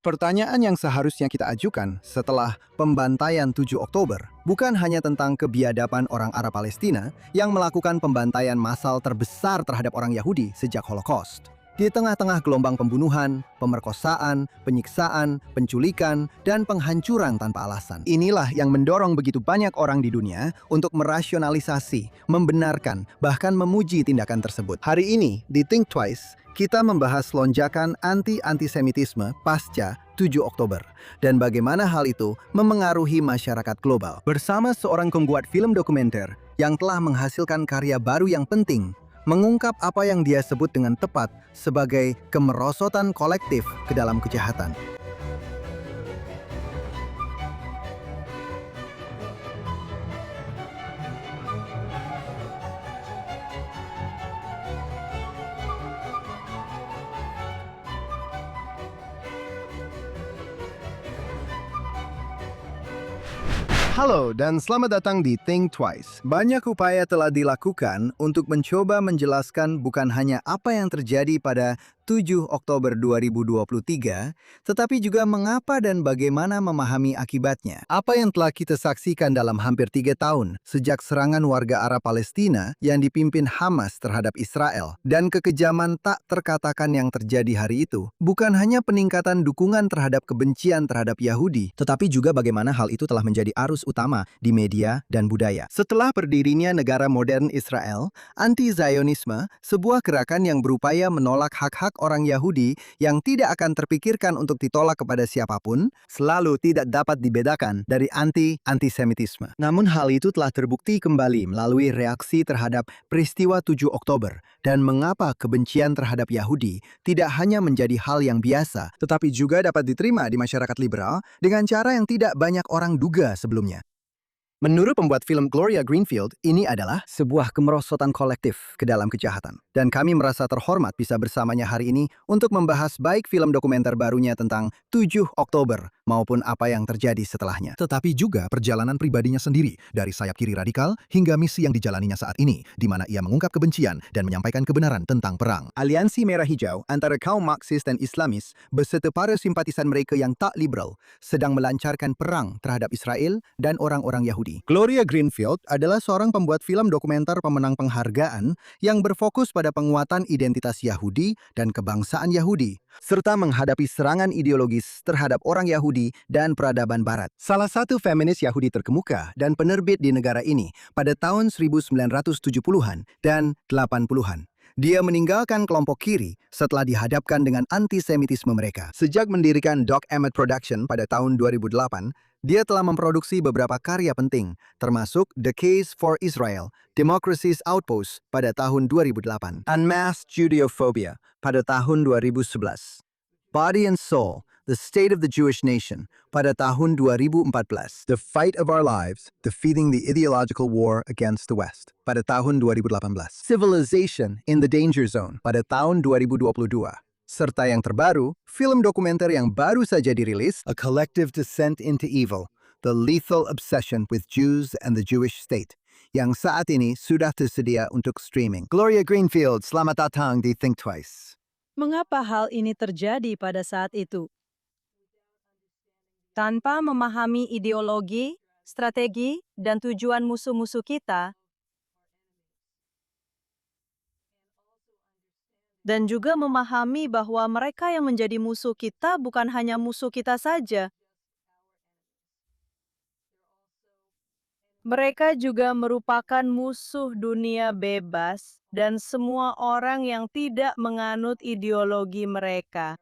Pertanyaan yang seharusnya kita ajukan setelah pembantaian 7 Oktober bukan hanya tentang kebiadaban orang Arab Palestina yang melakukan pembantaian massal terbesar terhadap orang Yahudi sejak Holocaust. Di tengah-tengah gelombang pembunuhan, pemerkosaan, penyiksaan, penculikan, dan penghancuran tanpa alasan. Inilah yang mendorong begitu banyak orang di dunia untuk merasionalisasi, membenarkan, bahkan memuji tindakan tersebut. Hari ini, di Think Twice, kita membahas lonjakan anti-antisemitisme pasca 7 Oktober dan bagaimana hal itu memengaruhi masyarakat global. Bersama seorang pembuat film dokumenter yang telah menghasilkan karya baru yang penting, mengungkap apa yang dia sebut dengan tepat sebagai kemerosotan kolektif ke dalam kejahatan. Halo dan selamat datang di Think Twice. Banyak upaya telah dilakukan untuk mencoba menjelaskan bukan hanya apa yang terjadi pada 7 Oktober 2023, tetapi juga mengapa dan bagaimana memahami akibatnya. Apa yang telah kita saksikan dalam hampir 3 tahun sejak serangan warga Arab Palestina yang dipimpin Hamas terhadap Israel dan kekejaman tak terkatakan yang terjadi hari itu, bukan hanya peningkatan dukungan terhadap kebencian terhadap Yahudi, tetapi juga bagaimana hal itu telah menjadi arus utama di media dan budaya. Setelah berdirinya negara modern Israel, anti-Zionisme, sebuah gerakan yang berupaya menolak hak-hak orang Yahudi yang tidak akan terpikirkan untuk ditolak kepada siapapun, selalu tidak dapat dibedakan dari anti-antisemitisme. Namun hal itu telah terbukti kembali melalui reaksi terhadap peristiwa 7 Oktober dan mengapa kebencian terhadap Yahudi tidak hanya menjadi hal yang biasa, tetapi juga dapat diterima di masyarakat liberal dengan cara yang tidak banyak orang duga sebelumnya. Menurut pembuat film Gloria Greenfield, ini adalah sebuah kemerosotan kolektif ke dalam kejahatan. Dan kami merasa terhormat bisa bersamanya hari ini untuk membahas baik film dokumenter barunya tentang 7 Oktober maupun apa yang terjadi setelahnya. Tetapi juga perjalanan pribadinya sendiri, dari sayap kiri radikal hingga misi yang dijalaninya saat ini, di mana ia mengungkap kebencian dan menyampaikan kebenaran tentang perang. Aliansi Merah Hijau antara kaum Marxis dan Islamis beserta para simpatisan mereka yang tak liberal sedang melancarkan perang terhadap Israel dan orang-orang Yahudi. Gloria Greenfield adalah seorang pembuat film dokumenter pemenang penghargaan yang berfokus pada penguatan identitas Yahudi dan kebangsaan Yahudi, serta menghadapi serangan ideologis terhadap orang Yahudi dan peradaban Barat. Salah satu feminis Yahudi terkemuka dan penerbit di negara ini pada tahun 1970-an dan 80-an. Dia meninggalkan kelompok kiri setelah dihadapkan dengan antisemitisme mereka. Sejak mendirikan Doc Emmett Production pada tahun 2008, dia telah memproduksi beberapa karya penting, termasuk The Case for Israel, Democracy's Outpost pada tahun 2008, Unmasked Judeophobia pada tahun 2011, Body and Soul, The State of the Jewish Nation pada tahun 2014, The Fight of Our Lives, Defeating the Ideological War Against the West pada tahun 2018, Civilization in the Danger Zone pada tahun 2022, serta yang terbaru, film dokumenter yang baru saja dirilis, A Collective Descent into Evil, The Lethal Obsession with Jews and the Jewish State, yang saat ini sudah tersedia untuk streaming. Gloria Greenfield, selamat datang di Think Twice. Mengapa hal ini terjadi pada saat itu? Tanpa memahami ideologi, strategi, dan tujuan musuh-musuh kita, dan juga memahami bahwa mereka yang menjadi musuh kita bukan hanya musuh kita saja. Mereka juga merupakan musuh dunia bebas dan semua orang yang tidak menganut ideologi mereka.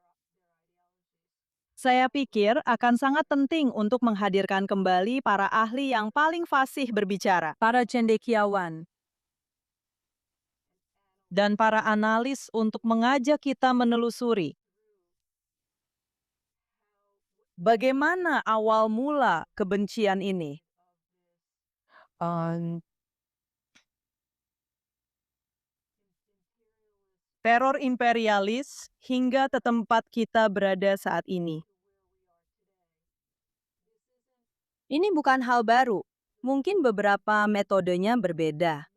Saya pikir akan sangat penting untuk menghadirkan kembali para ahli yang paling fasih berbicara, para cendekiawan, dan para analis untuk mengajak kita menelusuri bagaimana awal mula kebencian ini. Teror imperialis hingga ke tempat kita berada saat ini. Ini bukan hal baru. Mungkin beberapa metodenya berbeda.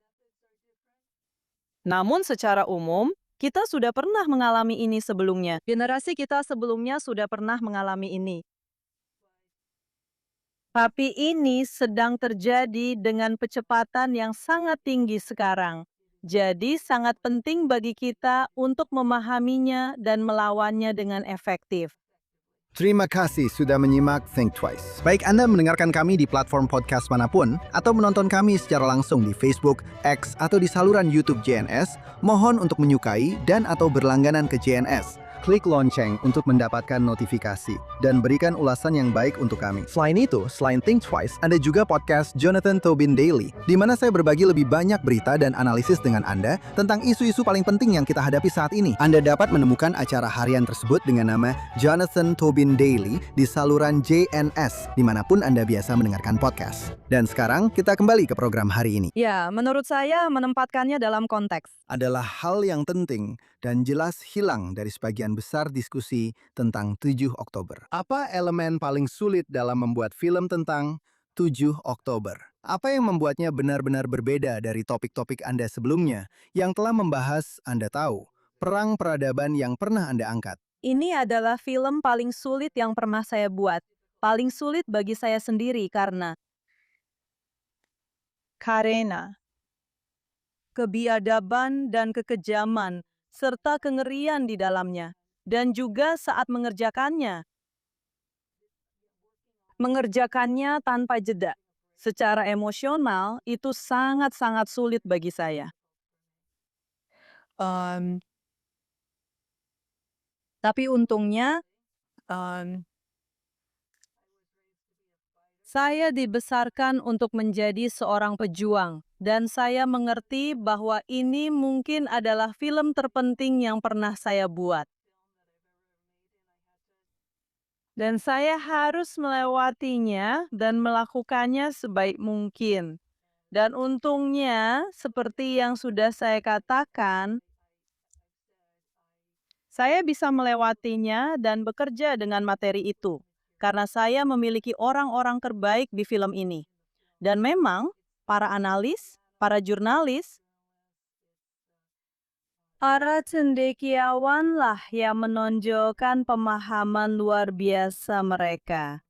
Namun secara umum, Kita sudah pernah mengalami ini sebelumnya. Generasi kita sebelumnya sudah pernah mengalami ini. Tapi ini sedang terjadi dengan kecepatan yang sangat tinggi sekarang. Jadi sangat penting bagi kita untuk memahaminya dan melawannya dengan efektif. Terima kasih sudah menyimak Think Twice. Baik Anda mendengarkan kami di platform podcast manapun, atau menonton kami secara langsung di Facebook, X, atau di saluran YouTube JNS, mohon untuk menyukai dan atau berlangganan ke JNS. Klik lonceng untuk mendapatkan notifikasi dan berikan ulasan yang baik untuk kami. Selain itu, selain Think Twice, ada juga podcast Jonathan Tobin Daily, di mana saya berbagi lebih banyak berita dan analisis dengan Anda tentang isu-isu paling penting yang kita hadapi saat ini. Anda dapat menemukan acara harian tersebut dengan nama Jonathan Tobin Daily di saluran JNS, dimanapun Anda biasa mendengarkan podcast. Dan sekarang kita kembali ke program hari ini. Ya, menurut saya menempatkannya dalam konteks. Adalah hal yang penting dan jelas hilang dari sebagian besar diskusi tentang 7 Oktober. Apa elemen paling sulit dalam membuat film tentang 7 Oktober? Apa yang membuatnya benar-benar berbeda dari topik-topik Anda sebelumnya yang telah membahas Anda tahu, perang peradaban yang pernah Anda angkat? Ini adalah film paling sulit yang pernah saya buat. Paling sulit bagi saya sendiri karena kebiadaban dan kekejaman, serta kengerian di dalamnya, dan juga saat mengerjakannya. Mengerjakannya tanpa jeda. Secara emosional, itu sangat-sangat sulit bagi saya. Tapi untungnya, saya dibesarkan untuk menjadi seorang pejuang, dan saya mengerti bahwa ini mungkin adalah film terpenting yang pernah saya buat. Dan saya harus melewatinya dan melakukannya sebaik mungkin. Dan untungnya, seperti yang sudah saya katakan, saya bisa melewatinya dan bekerja dengan materi itu, karena saya memiliki orang-orang terbaik di film ini. Dan memang, para analis, para jurnalis, para cendekiawanlah yang menonjolkan pemahaman luar biasa mereka.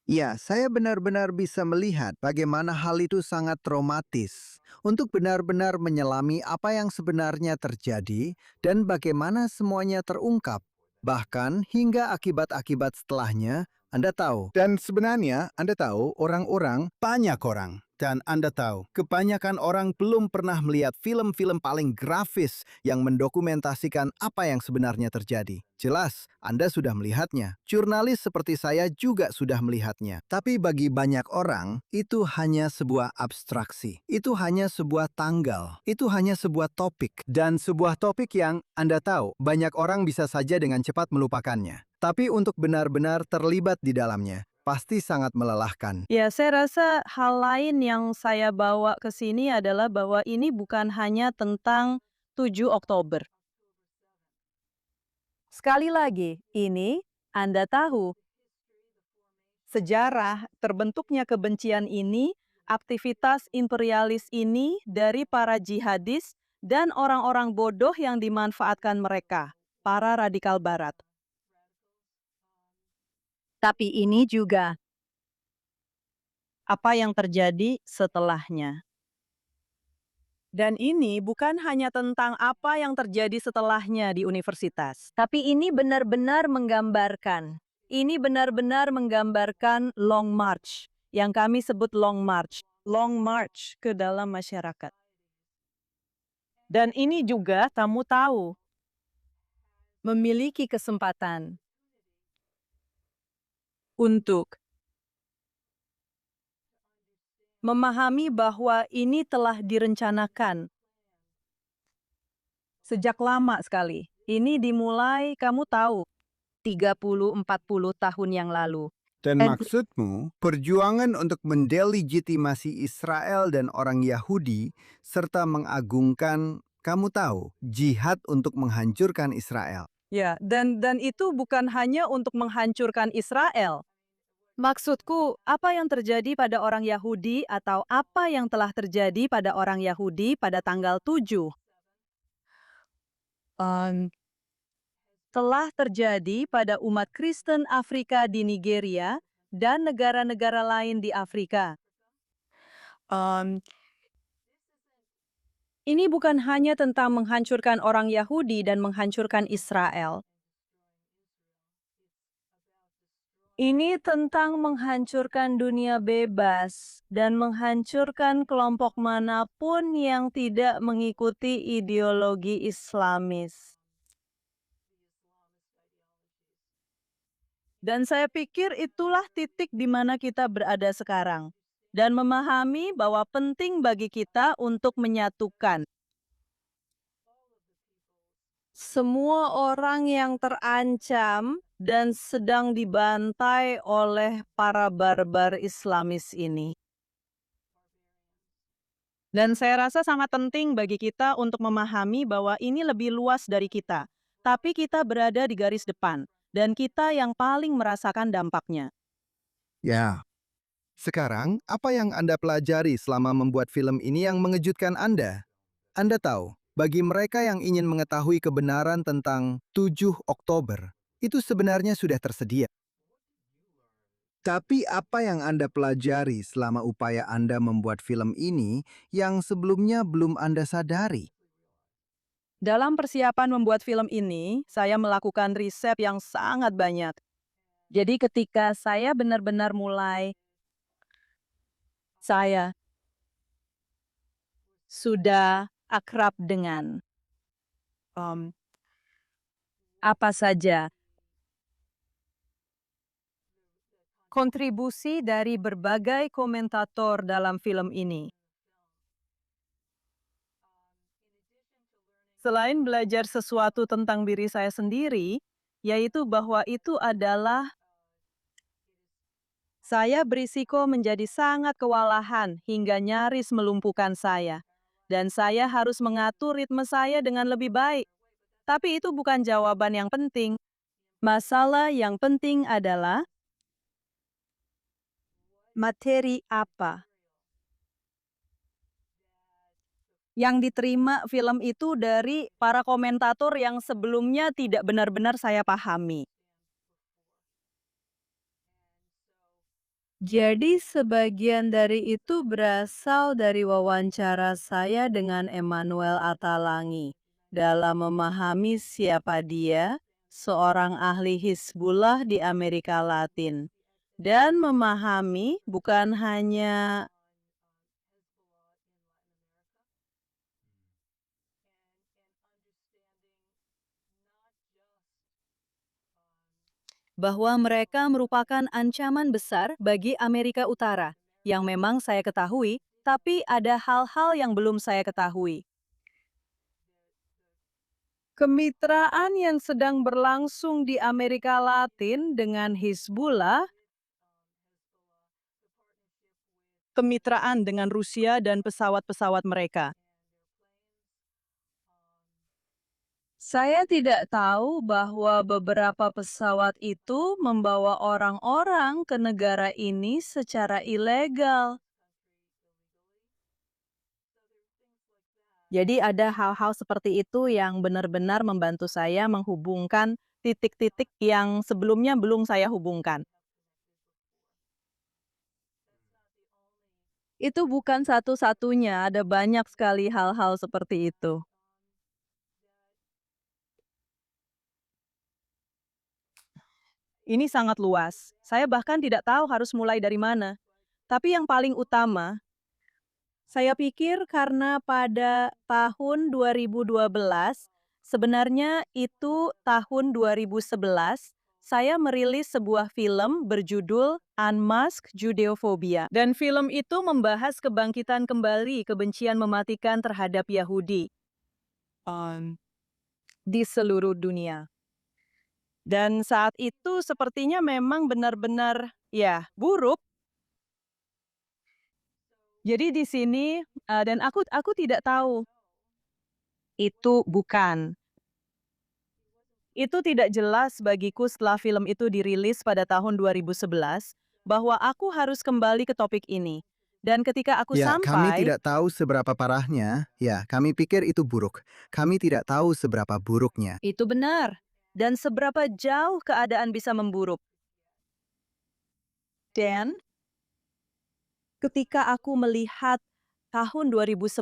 Ya, saya benar-benar bisa melihat bagaimana hal itu sangat traumatis untuk benar-benar menyelami apa yang sebenarnya terjadi dan bagaimana semuanya terungkap. Bahkan hingga akibat-akibat setelahnya, Anda tahu. Dan sebenarnya Anda tahu banyak orang. Dan Anda tahu, kebanyakan orang belum pernah melihat film-film paling grafis yang mendokumentasikan apa yang sebenarnya terjadi. Jelas, Anda sudah melihatnya. Jurnalis seperti saya juga sudah melihatnya. Tapi bagi banyak orang, itu hanya sebuah abstraksi. Itu hanya sebuah tanggal. Itu hanya sebuah topik. Dan sebuah topik yang Anda tahu, banyak orang bisa saja dengan cepat melupakannya. Tapi untuk benar-benar terlibat di dalamnya, pasti sangat melelahkan. Ya, saya rasa hal lain yang saya bawa ke sini adalah bahwa ini bukan hanya tentang 7 Oktober. Sekali lagi, ini Anda tahu, sejarah terbentuknya kebencian ini, aktivitas imperialis ini dari para jihadis dan orang-orang bodoh yang dimanfaatkan mereka, para radikal barat. Tapi ini juga apa yang terjadi setelahnya. Dan ini bukan hanya tentang apa yang terjadi setelahnya di universitas. Tapi ini benar-benar menggambarkan. Ini benar-benar menggambarkan long march. Yang kami sebut long march. Long march ke dalam masyarakat. Dan ini juga kamu tahu. Memiliki kesempatan. Untuk memahami bahwa ini telah direncanakan sejak lama sekali. Ini dimulai, kamu tahu, 30-40 tahun yang lalu. Dan Dan- maksudmu, perjuangan untuk mendelegitimasi Israel dan orang Yahudi, serta mengagungkan, kamu tahu, jihad untuk menghancurkan Israel. Ya, dan itu bukan hanya untuk menghancurkan Israel. Maksudku, apa yang terjadi pada orang Yahudi atau apa yang telah terjadi pada orang Yahudi pada tanggal 7 telah terjadi pada umat Kristen Afrika di Nigeria dan negara-negara lain di Afrika. Ini bukan hanya tentang menghancurkan orang Yahudi dan menghancurkan Israel. Ini tentang menghancurkan dunia bebas dan menghancurkan kelompok manapun yang tidak mengikuti ideologi Islamis. Dan saya pikir itulah titik di mana kita berada sekarang. Dan memahami bahwa penting bagi kita untuk menyatukan semua orang yang terancam dan sedang dibantai oleh para barbar Islamis ini. Dan saya rasa sangat penting bagi kita untuk memahami bahwa ini lebih luas dari kita. Tapi kita berada di garis depan, dan kita yang paling merasakan dampaknya. Ya. Sekarang, apa yang Anda pelajari selama membuat film ini yang mengejutkan Anda? Anda tahu, bagi mereka yang ingin mengetahui kebenaran tentang 7 Oktober, itu sebenarnya sudah tersedia. Tapi apa yang Anda pelajari selama upaya Anda membuat film ini yang sebelumnya belum Anda sadari? Dalam persiapan membuat film ini, saya melakukan riset yang sangat banyak. Jadi ketika saya benar-benar mulai, saya sudah akrab dengan apa saja kontribusi dari berbagai komentator dalam film ini. Selain belajar sesuatu tentang diri saya sendiri, yaitu bahwa itu adalah saya berisiko menjadi sangat kewalahan hingga nyaris melumpuhkan saya. Dan saya harus mengatur ritme saya dengan lebih baik. Tapi itu bukan jawaban yang penting. Masalah yang penting adalah materi apa yang diterima film itu dari para komentator yang sebelumnya tidak benar-benar saya pahami. Jadi sebagian dari itu berasal dari wawancara saya dengan Emmanuel Atalangi dalam memahami siapa dia, seorang ahli Hizbullah di Amerika Latin. Dan memahami bukan hanya bahwa mereka merupakan ancaman besar bagi Amerika Utara, yang memang saya ketahui, tapi ada hal-hal yang belum saya ketahui. Kemitraan yang sedang berlangsung di Amerika Latin dengan Hizbullah, kemitraan dengan Rusia dan pesawat-pesawat mereka. Saya tidak tahu bahwa beberapa pesawat itu membawa orang-orang ke negara ini secara ilegal. Jadi ada hal-hal seperti itu yang benar-benar membantu saya menghubungkan titik-titik yang sebelumnya belum saya hubungkan. Itu bukan satu-satunya, ada banyak sekali hal-hal seperti itu. Ini sangat luas. Saya bahkan tidak tahu harus mulai dari mana. Tapi yang paling utama, saya pikir karena pada tahun 2012, sebenarnya itu tahun 2011, saya merilis sebuah film berjudul Unmasked Judeophobia. Dan film itu membahas kebangkitan kembali kebencian mematikan terhadap Yahudi di seluruh dunia. Dan saat itu sepertinya memang benar-benar, ya, buruk. Jadi di sini, dan aku tidak tahu, itu bukan. Itu tidak jelas bagiku setelah film itu dirilis pada tahun 2011, bahwa aku harus kembali ke topik ini. Dan ketika aku Ya, kami sampai, tidak tahu seberapa parahnya. Ya, kami pikir itu buruk. Kami tidak tahu seberapa buruknya. itu benar. Dan seberapa jauh keadaan bisa memburuk. Dan ketika aku melihat tahun 2011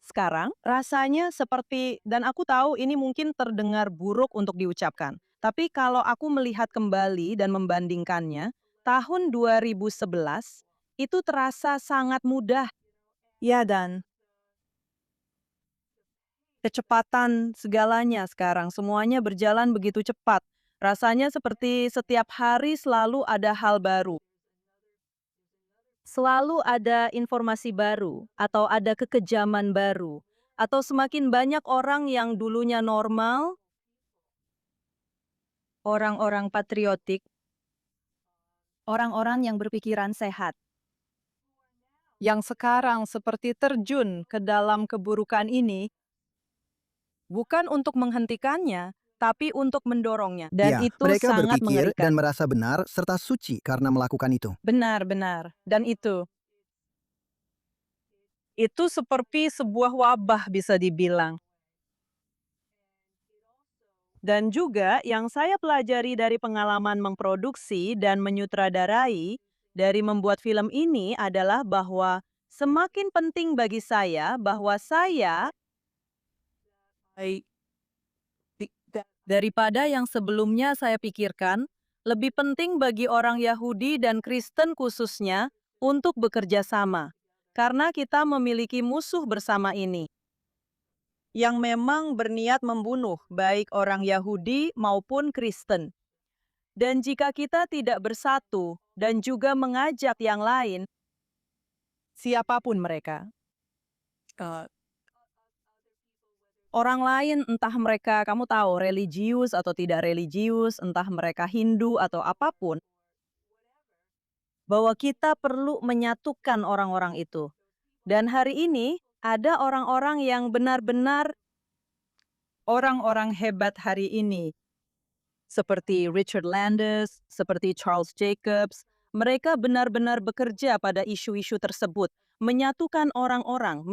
sekarang, rasanya seperti, dan aku tahu ini mungkin terdengar buruk untuk diucapkan. Tapi kalau aku melihat kembali dan membandingkannya, tahun 2011 itu terasa sangat mudah. Ya, dan kecepatan segalanya sekarang, semuanya berjalan begitu cepat. Rasanya seperti setiap hari selalu ada hal baru. Selalu ada informasi baru, atau ada kekejaman baru, atau semakin banyak orang yang dulunya normal, orang-orang patriotik, orang-orang yang berpikiran sehat, yang sekarang seperti terjun ke dalam keburukan ini, bukan untuk menghentikannya, tapi untuk mendorongnya. Dan Ya, itu mereka sangat berpikir dan mengerikan. merasa benar serta suci karena melakukan itu. Benar-benar. Dan itu seperti sebuah wabah bisa dibilang. Dan juga yang saya pelajari dari pengalaman memproduksi dan menyutradarai dari membuat film ini adalah bahwa semakin penting bagi saya bahwa saya daripada yang sebelumnya saya pikirkan, lebih penting bagi orang Yahudi dan Kristen khususnya untuk bekerja sama. Karena kita memiliki musuh bersama ini yang memang berniat membunuh baik orang Yahudi maupun Kristen. Dan jika kita tidak bersatu dan juga mengajak yang lain, siapapun mereka, eh, orang lain entah mereka, kamu tahu, religius atau tidak religius, entah mereka Hindu atau apapun, bahwa kita perlu menyatukan orang-orang itu. Dan hari ini ada orang-orang yang benar-benar orang-orang hebat hari ini, seperti Richard Landes, seperti Charles Jacobs, mereka benar-benar bekerja pada isu-isu tersebut, menyatukan orang-orang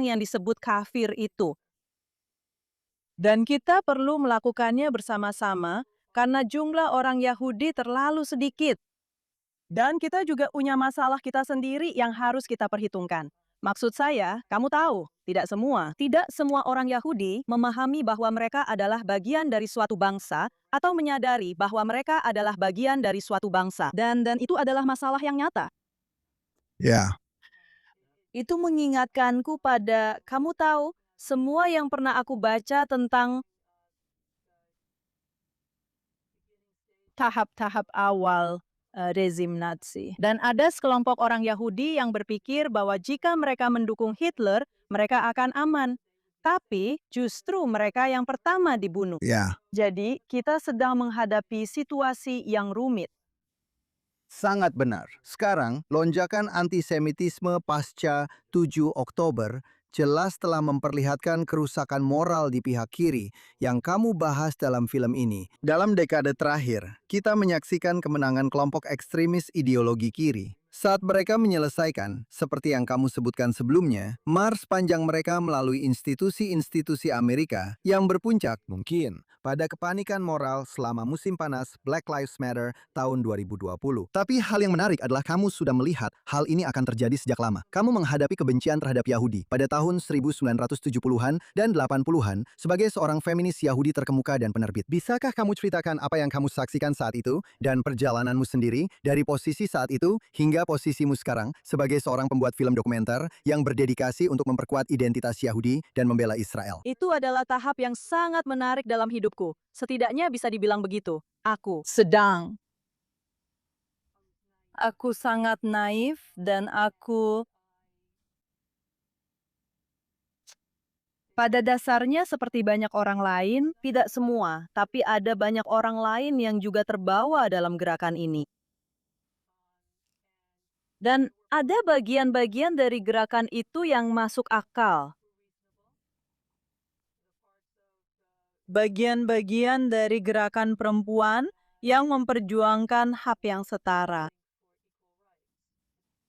yang disebut kafir itu. Dan kita perlu melakukannya bersama-sama karena jumlah orang Yahudi terlalu sedikit. Dan kita juga punya masalah kita sendiri yang harus kita perhitungkan. Maksud saya, kamu tahu, tidak semua orang Yahudi memahami bahwa mereka adalah bagian dari suatu bangsa atau menyadari bahwa mereka adalah bagian dari suatu bangsa. Dan itu adalah masalah yang nyata. Ya, Itu mengingatkanku pada, kamu tahu, semua yang pernah aku baca tentang tahap-tahap awal rezim Nazi. Dan ada sekelompok orang Yahudi yang berpikir bahwa jika mereka mendukung Hitler, mereka akan aman. Tapi justru mereka yang pertama dibunuh. ya. Jadi kita sedang menghadapi situasi yang rumit. Sangat benar. Sekarang, lonjakan antisemitisme pasca 7 Oktober jelas telah memperlihatkan kerusakan moral di pihak kiri yang kamu bahas dalam film ini. Dalam dekade terakhir, kita menyaksikan kemenangan kelompok ekstremis ideologi kiri. Saat mereka menyelesaikan, seperti yang kamu sebutkan sebelumnya, mars panjang mereka melalui institusi-institusi Amerika yang berpuncak mungkin pada kepanikan moral selama musim panas Black Lives Matter tahun 2020. Tapi hal yang menarik adalah kamu sudah melihat hal ini akan terjadi sejak lama. Kamu menghadapi kebencian terhadap Yahudi pada tahun 1970-an dan 80-an sebagai seorang feminis Yahudi terkemuka dan penerbit. Bisakah kamu ceritakan apa yang kamu saksikan saat itu dan perjalananmu sendiri dari posisi saat itu hingga posisimu sekarang sebagai seorang pembuat film dokumenter yang berdedikasi untuk memperkuat identitas Yahudi dan membela Israel? Itu adalah tahap yang sangat menarik dalam hidupku. Setidaknya bisa dibilang begitu. Aku sangat naif dan pada dasarnya seperti banyak orang lain, tidak semua, tapi ada banyak orang lain yang juga terbawa dalam gerakan ini. Dan ada bagian-bagian dari gerakan itu yang masuk akal. Bagian-bagian dari gerakan perempuan yang memperjuangkan hak yang setara.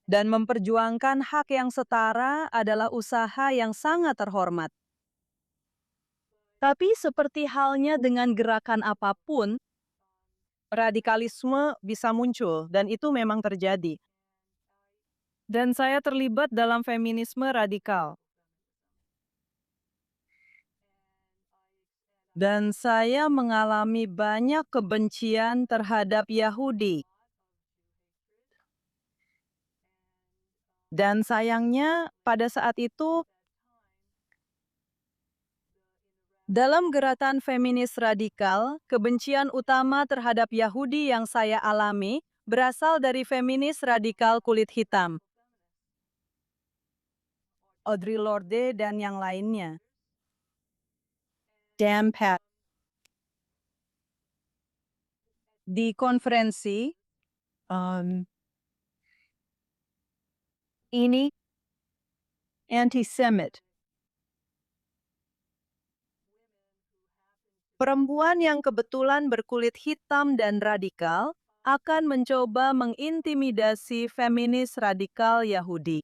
Dan memperjuangkan hak yang setara adalah usaha yang sangat terhormat. Tapi seperti halnya dengan gerakan apapun, radikalisme bisa muncul dan itu memang terjadi. Dan saya terlibat dalam feminisme radikal. Dan saya mengalami banyak kebencian terhadap Yahudi. Dan sayangnya pada saat itu, dalam gerakan feminis radikal, kebencian utama terhadap Yahudi yang saya alami berasal dari feminis radikal kulit hitam. Audre Lorde dan yang lainnya. Dan Pat. Di konferensi, ini anti-Semit. Perempuan yang kebetulan berkulit hitam dan radikal akan mencoba mengintimidasi feminis radikal Yahudi.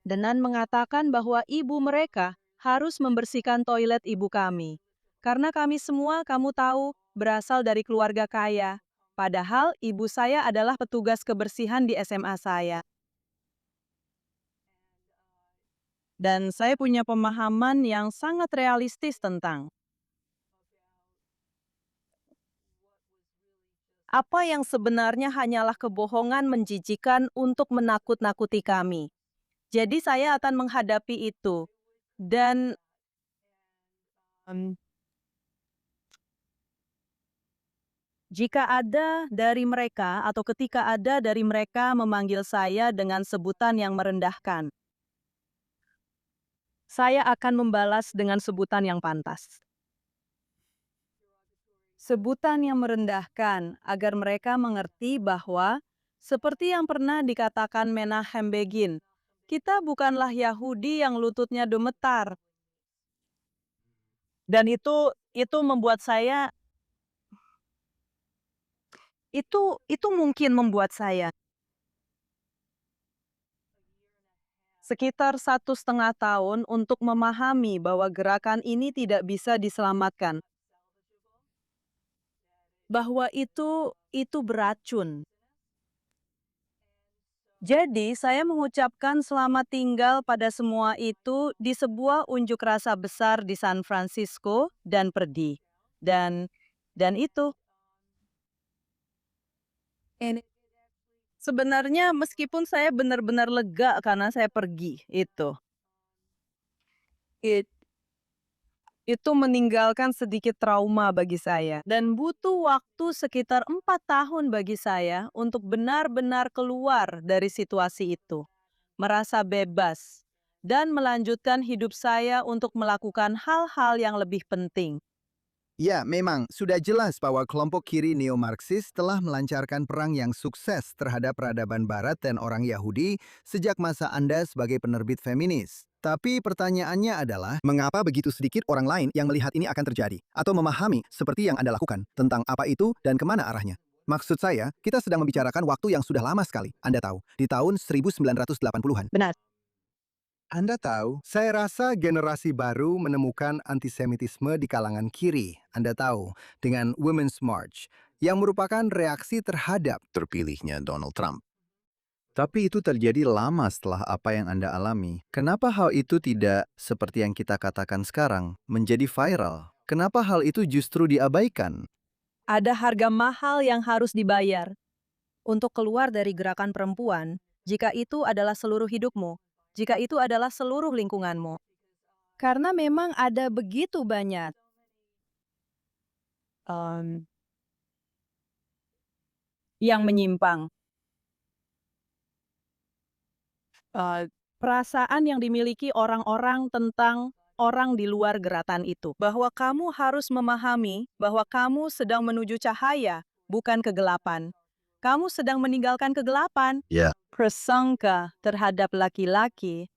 Dengan mengatakan bahwa ibu mereka harus membersihkan toilet ibu kami. Karena kami semua, kamu tahu, berasal dari keluarga kaya. Padahal ibu saya adalah petugas kebersihan di SMA saya. Dan saya punya pemahaman yang sangat realistis tentang apa yang sebenarnya hanyalah kebohongan menjijikan untuk menakut-nakuti kami. Jadi saya akan menghadapi itu. Dan jika ada dari mereka atau ketika ada dari mereka memanggil saya dengan sebutan yang merendahkan, saya akan membalas dengan sebutan yang pantas. Sebutan yang merendahkan agar mereka mengerti bahwa seperti yang pernah dikatakan Menachem Begin, kita bukanlah Yahudi yang lututnya gemetar. Dan itu membuat saya itu mungkin membuat saya sekitar 1,5 tahun untuk memahami bahwa gerakan ini tidak bisa diselamatkan. Bahwa itu beracun. Jadi, saya mengucapkan selamat tinggal pada semua itu di sebuah unjuk rasa besar di San Francisco dan pergi. Dan itu. Sebenarnya meskipun saya benar-benar lega karena saya pergi, itu meninggalkan sedikit trauma bagi saya. Dan butuh waktu sekitar 4 tahun bagi saya untuk benar-benar keluar dari situasi itu. Merasa bebas. Dan melanjutkan hidup saya untuk melakukan hal-hal yang lebih penting. Ya, memang sudah jelas bahwa kelompok kiri neo-Marxis telah melancarkan perang yang sukses terhadap peradaban Barat dan orang Yahudi sejak masa Anda sebagai penerbit feminis. Tapi pertanyaannya adalah, mengapa begitu sedikit orang lain yang melihat ini akan terjadi? Atau memahami seperti yang Anda lakukan tentang apa itu dan kemana arahnya? Maksud saya, kita sedang membicarakan waktu yang sudah lama sekali. Anda tahu, di tahun 1980-an. Benar. Anda tahu, saya rasa generasi baru menemukan antisemitisme di kalangan kiri. Anda tahu, dengan Women's March, yang merupakan reaksi terhadap terpilihnya Donald Trump. Tapi itu terjadi lama setelah apa yang Anda alami. Kenapa hal itu tidak, seperti yang kita katakan sekarang, menjadi viral? Kenapa hal itu justru diabaikan? Ada harga mahal yang harus dibayar untuk keluar dari gerakan perempuan jika itu adalah seluruh hidupmu, jika itu adalah seluruh lingkunganmu. Karena memang ada begitu banyak yang menyimpang. Perasaan yang dimiliki orang-orang tentang orang di luar gerakan itu. Bahwa kamu harus memahami bahwa kamu sedang menuju cahaya, bukan kegelapan. Kamu sedang meninggalkan kegelapan. Ya. Prasangka terhadap laki-laki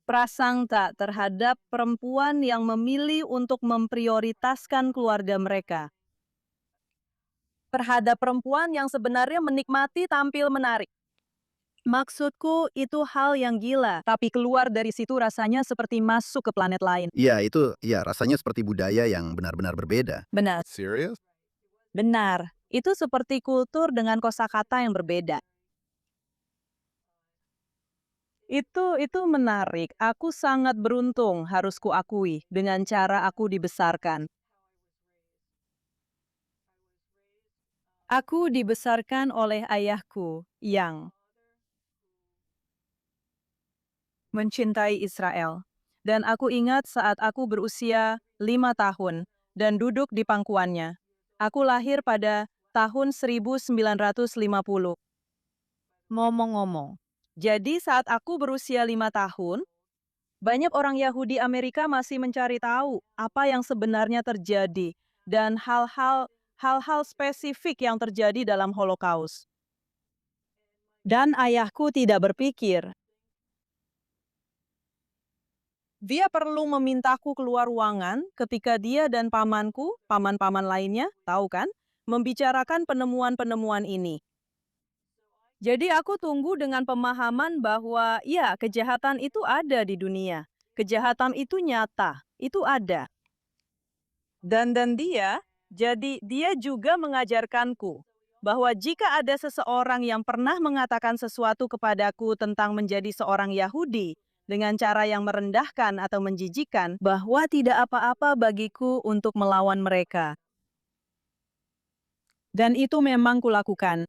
prasangka terhadap perempuan yang memilih untuk memprioritaskan keluarga mereka. Terhadap perempuan yang sebenarnya menikmati tampil menarik. Maksudku itu hal yang gila, tapi keluar dari situ rasanya seperti masuk ke planet lain. Ya, itu rasanya seperti budaya yang benar-benar berbeda. Benar. Serious? Benar, itu seperti kultur dengan kosakata yang berbeda. Itu menarik. Aku sangat beruntung, harus kuakui, dengan cara aku dibesarkan. Aku dibesarkan oleh ayahku yang mencintai Israel. Dan aku ingat saat aku berusia 5 tahun dan duduk di pangkuannya. Aku lahir pada tahun 1950. Ngomong-ngomong, jadi saat aku berusia 5 tahun, banyak orang Yahudi Amerika masih mencari tahu apa yang sebenarnya terjadi dan hal-hal spesifik yang terjadi dalam Holocaust. Dan ayahku tidak berpikir. Dia perlu memintaku keluar ruangan ketika dia dan pamanku, paman-paman lainnya, tahu kan, membicarakan penemuan-penemuan ini. Jadi aku tunggu dengan pemahaman bahwa ya, kejahatan itu ada di dunia. Kejahatan itu nyata, itu ada. Dan dia juga mengajarkanku bahwa jika ada seseorang yang pernah mengatakan sesuatu kepadaku tentang menjadi seorang Yahudi dengan cara yang merendahkan atau menjijikan, bahwa tidak apa-apa bagiku untuk melawan mereka. Dan itu memang kulakukan.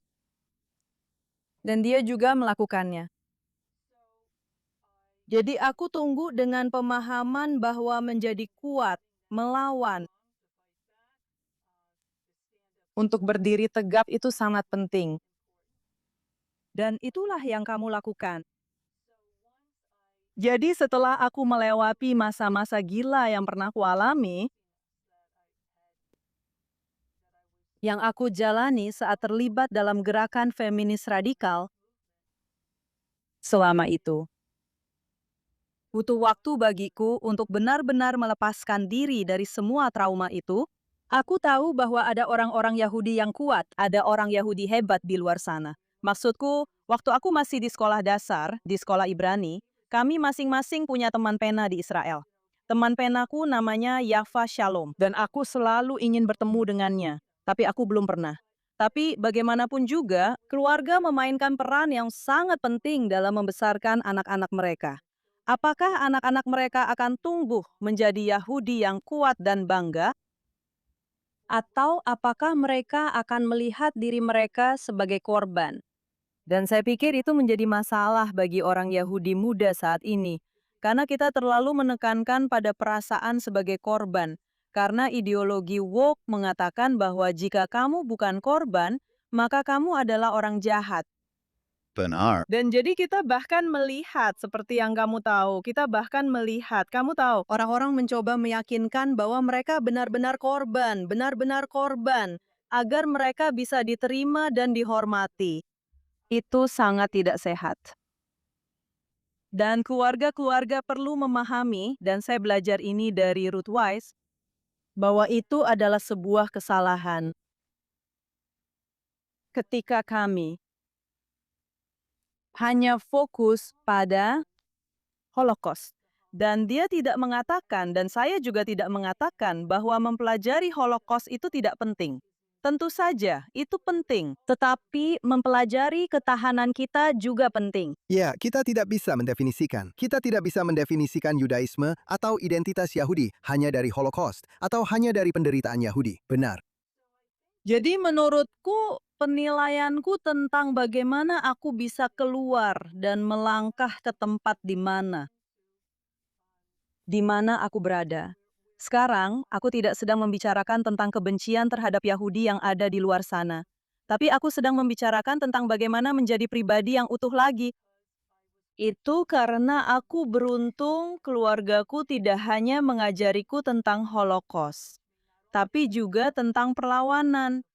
Dan dia juga melakukannya. Jadi aku tunggu dengan pemahaman bahwa menjadi kuat, melawan, untuk berdiri tegap itu sangat penting. Dan itulah yang kamu lakukan. Jadi setelah aku melewati masa-masa gila yang pernah kualami, yang aku jalani saat terlibat dalam gerakan feminis radikal, selama itu, butuh waktu bagiku untuk benar-benar melepaskan diri dari semua trauma itu. Aku tahu bahwa ada orang-orang Yahudi yang kuat, ada orang Yahudi hebat di luar sana. Maksudku, waktu aku masih di sekolah dasar, di sekolah Ibrani, kami masing-masing punya teman pena di Israel. Teman penaku namanya Yafa Shalom, dan aku selalu ingin bertemu dengannya, tapi aku belum pernah. Tapi bagaimanapun juga, keluarga memainkan peran yang sangat penting dalam membesarkan anak-anak mereka. Apakah anak-anak mereka akan tumbuh menjadi Yahudi yang kuat dan bangga? Atau apakah mereka akan melihat diri mereka sebagai korban? Dan saya pikir itu menjadi masalah bagi orang Yahudi muda saat ini, karena kita terlalu menekankan pada perasaan sebagai korban, karena ideologi woke mengatakan bahwa jika kamu bukan korban, maka kamu adalah orang jahat. Benar. Dan jadi kita bahkan melihat, seperti yang kamu tahu, kamu tahu, orang-orang mencoba meyakinkan bahwa mereka benar-benar korban, agar mereka bisa diterima dan dihormati. Itu sangat tidak sehat. Dan keluarga-keluarga perlu memahami, dan saya belajar ini dari Ruth Wise, bahwa itu adalah sebuah kesalahan. Ketika kami hanya fokus pada Holocaust. Dan dia tidak mengatakan, dan saya juga tidak mengatakan, bahwa mempelajari Holocaust itu tidak penting. Tentu saja, itu penting. Tetapi mempelajari ketahanan kita juga penting. Ya, kita tidak bisa mendefinisikan. Kita tidak bisa mendefinisikan Yudaisme atau identitas Yahudi hanya dari Holocaust atau hanya dari penderitaan Yahudi. Benar. Jadi menurutku, penilaianku tentang bagaimana aku bisa keluar dan melangkah ke tempat di mana aku berada. Sekarang, aku tidak sedang membicarakan tentang kebencian terhadap Yahudi yang ada di luar sana. Tapi aku sedang membicarakan tentang bagaimana menjadi pribadi yang utuh lagi. Itu karena aku beruntung keluargaku tidak hanya mengajariku tentang Holocaust, tapi juga tentang perlawanan.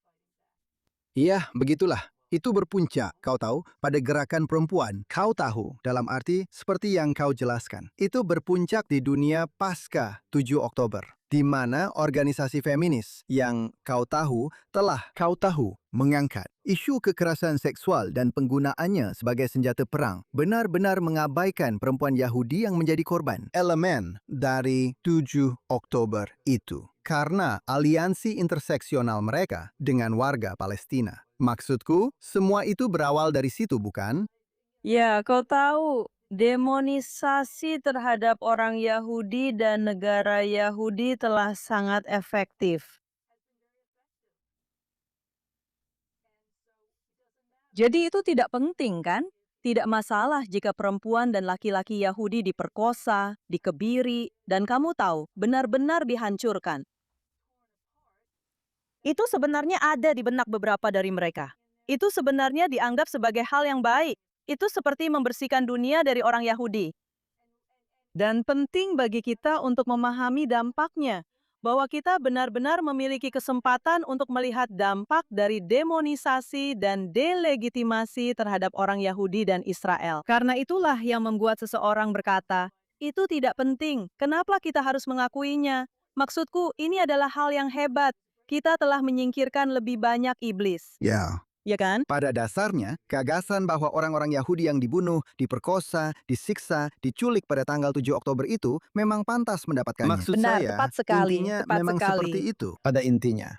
Iya, begitulah. Itu berpuncak, kau tahu, pada gerakan perempuan. Kau tahu, dalam arti seperti yang kau jelaskan. Itu berpuncak di dunia pasca 7 Oktober, di mana organisasi feminis yang kau tahu mengangkat isu kekerasan seksual dan penggunaannya sebagai senjata perang, benar-benar mengabaikan perempuan Yahudi yang menjadi korban. Elemen dari 7 Oktober itu karena aliansi interseksional mereka dengan warga Palestina. Maksudku, semua itu berawal dari situ, bukan? Ya, kau tahu, demonisasi terhadap orang Yahudi dan negara Yahudi telah sangat efektif. Jadi itu tidak penting, kan? Tidak masalah jika perempuan dan laki-laki Yahudi diperkosa, dikebiri, dan kamu tahu, benar-benar dihancurkan. Itu sebenarnya ada di benak beberapa dari mereka. Itu sebenarnya dianggap sebagai hal yang baik. Itu seperti membersihkan dunia dari orang Yahudi. Dan penting bagi kita untuk memahami dampaknya, bahwa kita benar-benar memiliki kesempatan untuk melihat dampak dari demonisasi dan delegitimasi terhadap orang Yahudi dan Israel. Karena itulah yang membuat seseorang berkata, itu tidak penting, kenapa kita harus mengakuinya? Maksudku, ini adalah hal yang hebat. Kita telah menyingkirkan lebih banyak iblis. Ya. Ya kan? Pada dasarnya, gagasan bahwa orang-orang Yahudi yang dibunuh, diperkosa, disiksa, diculik pada tanggal 7 Oktober itu memang pantas mendapatkannya. Maksud Benar, saya, tepat sekali, intinya tepat memang sekali. seperti itu pada intinya.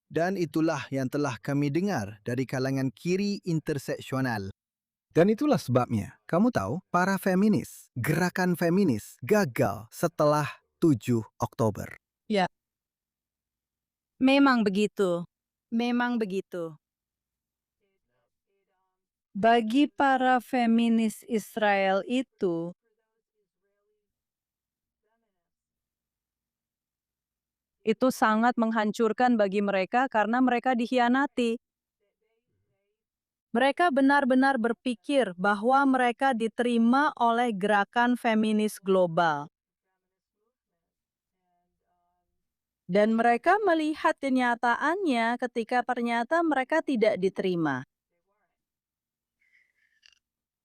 Dan itulah yang telah kami dengar dari kalangan kiri interseksional. Dan itulah sebabnya, kamu tahu, para feminis, gerakan feminis gagal setelah 7 Oktober. Memang begitu. Memang begitu. Bagi para feminis Israel itu sangat menghancurkan bagi mereka karena mereka dikhianati. Mereka benar-benar berpikir bahwa mereka diterima oleh gerakan feminis global. Dan mereka melihat kenyataannya ketika ternyata mereka tidak diterima.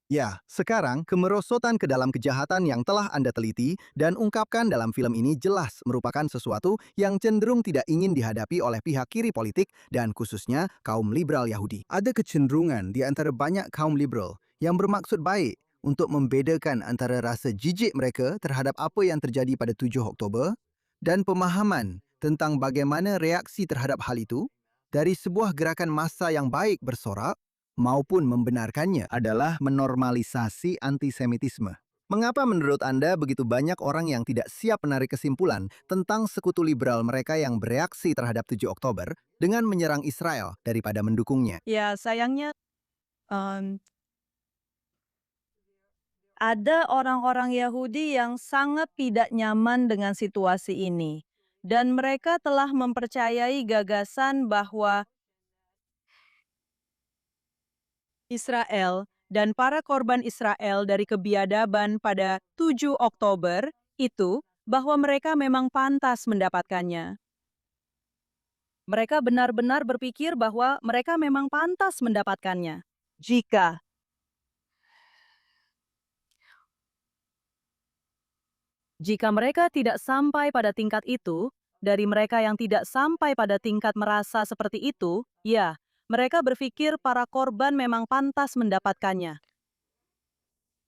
Ya, sekarang kemerosotan ke dalam kejahatan yang telah Anda teliti dan ungkapkan dalam film ini jelas merupakan sesuatu yang cenderung tidak ingin dihadapi oleh pihak kiri politik dan khususnya kaum liberal Yahudi. Ada kecenderungan di antara banyak kaum liberal yang bermaksud baik untuk membedakan antara rasa jijik mereka terhadap apa yang terjadi pada 7 Oktober dan pemahaman tentang bagaimana reaksi terhadap hal itu dari sebuah gerakan massa yang baik bersorak maupun membenarkannya adalah menormalisasi antisemitisme. Mengapa menurut Anda begitu banyak orang yang tidak siap menarik kesimpulan tentang sekutu liberal mereka yang bereaksi terhadap 7 Oktober dengan menyerang Israel daripada mendukungnya? Ya, sayangnya ada orang-orang Yahudi yang sangat tidak nyaman dengan situasi ini. Dan mereka telah mempercayai gagasan bahwa Israel dan para korban Israel dari kebiadaban pada 7 Oktober itu bahwa mereka memang pantas mendapatkannya. Mereka benar-benar berpikir bahwa mereka memang pantas mendapatkannya. Jika mereka tidak sampai pada tingkat itu, dari mereka yang tidak sampai pada tingkat merasa seperti itu, ya, mereka berpikir para korban memang pantas mendapatkannya.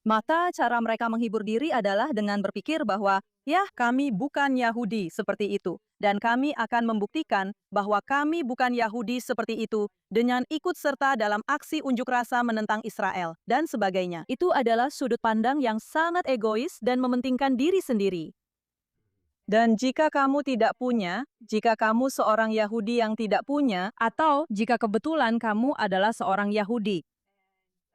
Maka cara mereka menghibur diri adalah dengan berpikir bahwa, ya, kami bukan Yahudi seperti itu. Dan kami akan membuktikan bahwa kami bukan Yahudi seperti itu dengan ikut serta dalam aksi unjuk rasa menentang Israel, dan sebagainya. Itu adalah sudut pandang yang sangat egois dan mementingkan diri sendiri. Dan jika kamu tidak punya, jika kamu seorang Yahudi yang tidak punya, atau jika kebetulan kamu adalah seorang Yahudi,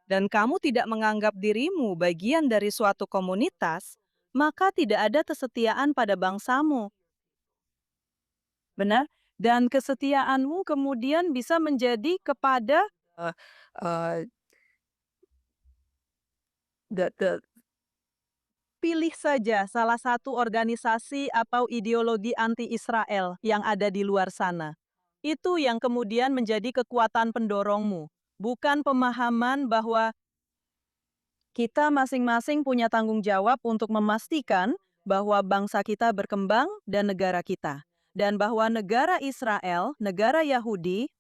dan kamu tidak menganggap dirimu bagian dari suatu komunitas, maka tidak ada kesetiaan pada bangsamu. Benar? Dan kesetiaanmu kemudian bisa menjadi kepada pilih saja salah satu organisasi atau ideologi anti-Israel yang ada di luar sana. Itu yang kemudian menjadi kekuatan pendorongmu, bukan pemahaman bahwa kita masing-masing punya tanggung jawab untuk memastikan bahwa bangsa kita berkembang dan negara kita. Dan bahwa negara Israel, negara Yahudi,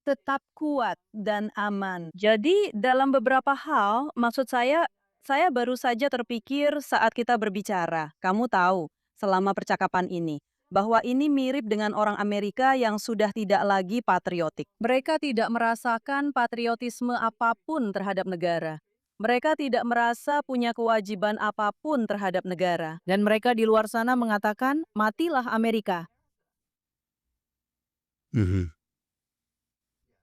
tetap kuat dan aman. Jadi dalam beberapa hal, maksud saya baru saja terpikir saat kita berbicara. Kamu tahu, selama percakapan ini, bahwa ini mirip dengan orang Amerika yang sudah tidak lagi patriotik. Mereka tidak merasakan patriotisme apapun terhadap negara. Mereka tidak merasa punya kewajiban apapun terhadap negara. Dan mereka di luar sana mengatakan, matilah Amerika.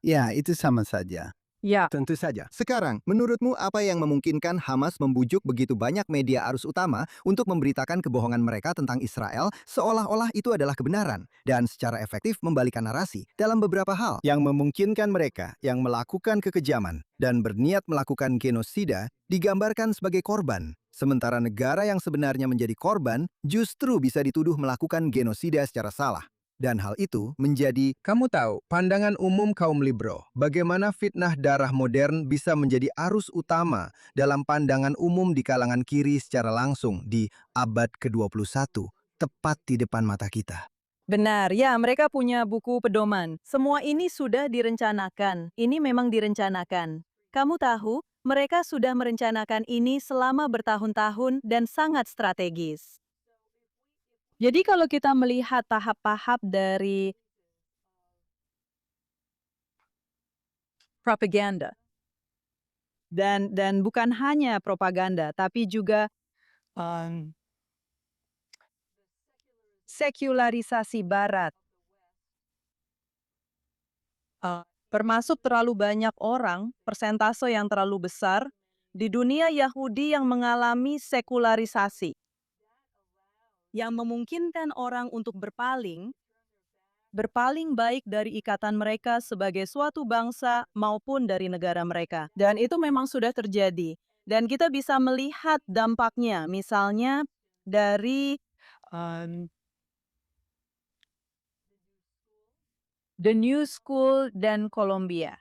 Ya, itu sama saja. Ya, Tentu saja. Sekarang, menurutmu apa yang memungkinkan Hamas membujuk begitu banyak media arus utama untuk memberitakan kebohongan mereka tentang Israel seolah-olah itu adalah kebenaran dan secara efektif membalikan narasi dalam beberapa hal yang memungkinkan mereka yang melakukan kekejaman dan berniat melakukan genosida digambarkan sebagai korban, sementara negara yang sebenarnya menjadi korban justru bisa dituduh melakukan genosida secara salah. Dan hal itu menjadi, kamu tahu, pandangan umum kaum libero, bagaimana fitnah darah modern bisa menjadi arus utama dalam pandangan umum di kalangan kiri secara langsung di abad ke-21, tepat di depan mata kita. benar, ya mereka punya buku pedoman. Semua ini sudah direncanakan. Ini memang direncanakan. Kamu tahu, mereka sudah merencanakan ini selama bertahun-tahun dan sangat strategis. Jadi kalau kita melihat tahap-tahap dari propaganda, dan bukan hanya propaganda, tapi juga sekularisasi Barat. Termasuk terlalu banyak orang, persentase yang terlalu besar, di dunia Yahudi yang mengalami sekularisasi. Yang memungkinkan orang untuk berpaling baik dari ikatan mereka sebagai suatu bangsa maupun dari negara mereka. Dan itu memang sudah terjadi. Dan kita bisa melihat dampaknya, misalnya dari The New School dan Columbia,